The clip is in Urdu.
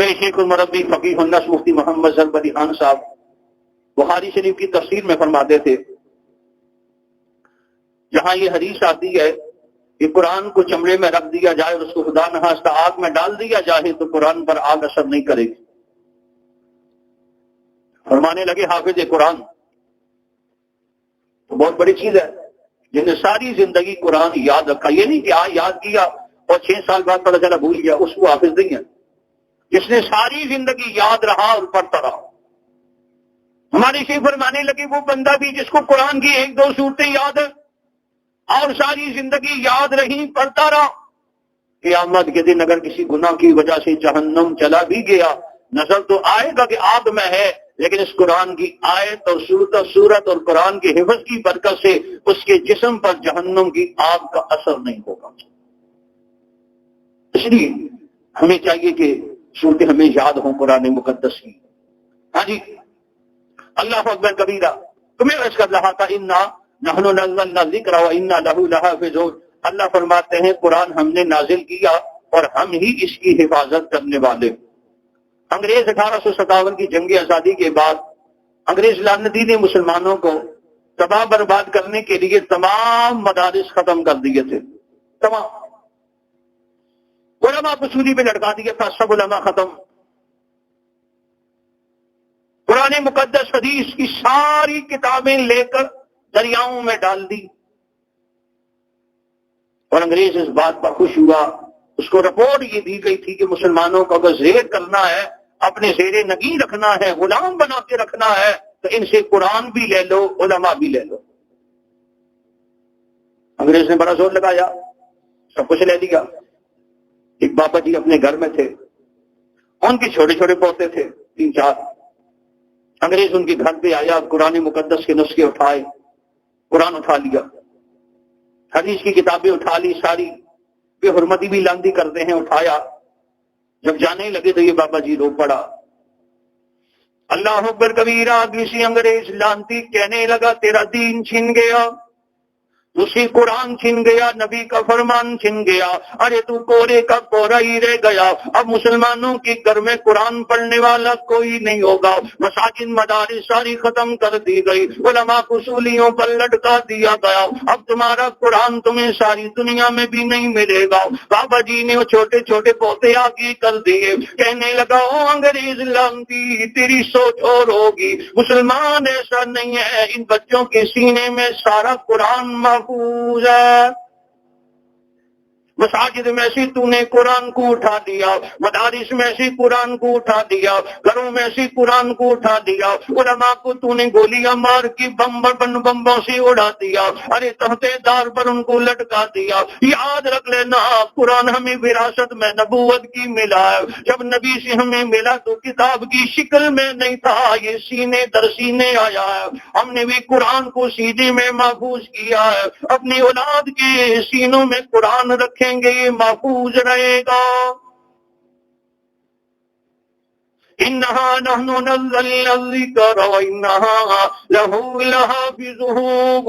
میں شیخ المربی فقیہ النصر مفتی محمد ظفر علی خان صاحب بخاری شریف کی تفسیر میں فرماتے تھے جہاں یہ حدیث آتی ہے کہ قرآن کو چمڑے میں رکھ دیا جائے اور اس کو خدا نخواستہ آگ میں ڈال دیا جائے تو قرآن پر آگ اثر نہیں کرے گی. فرمانے لگے حافظ قرآن تو بہت بڑی چیز ہے جن نے ساری زندگی قرآن یاد رکھا. یہ نہیں کہ یاد کیا اور 6 سال بعد پتہ چلا بھول گیا، اس کو حافظ نہیں ہے. جس نے ساری زندگی یاد رہا اور پڑھتا رہا. ہمارے شیخ فرمانے لگے وہ بندہ بھی جس کو قرآن کی 1-2 صورتیں یاد ہے اور ساری زندگی یاد رہی پڑھتا رہا، قیامت کے دن اگر کسی گناہ کی وجہ سے جہنم چلا بھی گیا نظر تو آئے گا کہ آگ میں ہے، لیکن اس قرآن کی آیت اور سورت اور قرآن کے حفظ کی برکت سے اس کے جسم پر جہنم کی آگ کا اثر نہیں ہوگا. اس لیے ہمیں چاہیے کہ صورتیں ہمیں یاد ہوں قرآن مقدس کی. ہاں جی، اللہ اکبر کبیرہ. تمہیں عرض کر رہا تھا انا نحن نزلنا الذکر وانا لہ لحافظون. اللہ فرماتے ہیں قرآن ہم نے نازل کیا اور ہم ہی اس کی حفاظت کرنے والے. انگریز 1857 کی جنگ آزادی کے بعد انگریز لعنتی نے مسلمانوں کو تباہ برباد کرنے کے لیے تمام مدارس ختم کر دیے تھے. تمام علماء کو سولی پہ لٹکا دیا تھا، سب علماء ختم. قرآن مقدس حدیث کی ساری کتابیں لے کر دریاؤں میں ڈال دی اور انگریز اس بات پر خوش ہوا. اس کو رپورٹ یہ دی گئی تھی کہ مسلمانوں کو اگر زیر کرنا ہے، اپنے زیر نگیں رکھنا ہے، غلام بنا کے رکھنا ہے تو ان سے قرآن بھی لے لو، علماء بھی لے لو. انگریز نے بڑا زور لگایا، سب کچھ لے لیا. ایک بابا جی اپنے گھر میں تھے، ان کے چھوٹے چھوٹے پوتے تھے 3-4. انگریز ان کے گھر پہ آیا، قرآن مقدس کے نسخے اٹھائے، قرآن اٹھا لیا، حدیث کی کتابیں اٹھا لی ساری، بے حرمتی بھی لاندی کرتے ہیں اٹھایا. جب جانے لگے تو یہ بابا جی رو پڑا. اللہ اکبر کبیرہ. کسی انگریز لانتی کہنے لگا تیرا دین چھن گیا، اسی قرآن چھن گیا، نبی کا فرمان چھن گیا، ارے تو کورے کا کورا ہی رہ گیا. اب مسلمانوں کے گھر میں قرآن پڑھنے والا کوئی نہیں ہوگا. مساجد مدارس ساری ختم کر دی گئی، علماء کو سولیوں پر لٹکا دیا گیا. اب تمہارا قرآن تمہیں ساری دنیا میں بھی نہیں ملے گا. بابا جی نے وہ چھوٹے چھوٹے پوتے آگے کر دیے. کہنے لگا او انگریز لانتی تیری سوچ اور ہوگی، مسلمان ایسا نہیں ہے. ان بچوں کے سینے میں سارا قرآن محفوظ ہے. مساجد میں سے تو نے قرآن کو اٹھا دیا، مدارس میں سے قرآن کو اٹھا دیا، گھروں میں سے قرآن کو اٹھا دیا. علماء کو تو نے گولیاں مار کے بمبوں سے اڑا دیا، ارے تحتے دار پر ان کو لٹکا دیا. یاد رکھ لینا قرآن ہمیں وراثت میں نبوت کی ملا ہے. جب نبی سے ہمیں ملا تو کتاب کی شکل میں نہیں تھا، یہ سینے در سینے آیا ہے. ہم نے بھی قرآن کو سینے میں محفوظ کیا ہے. اپنی اولاد کے سینوں میں قرآن رکھیں گے، یہ محفوظ رہے گا. انہا نحن نزلنا الذکر وانہا لہ لحافظون.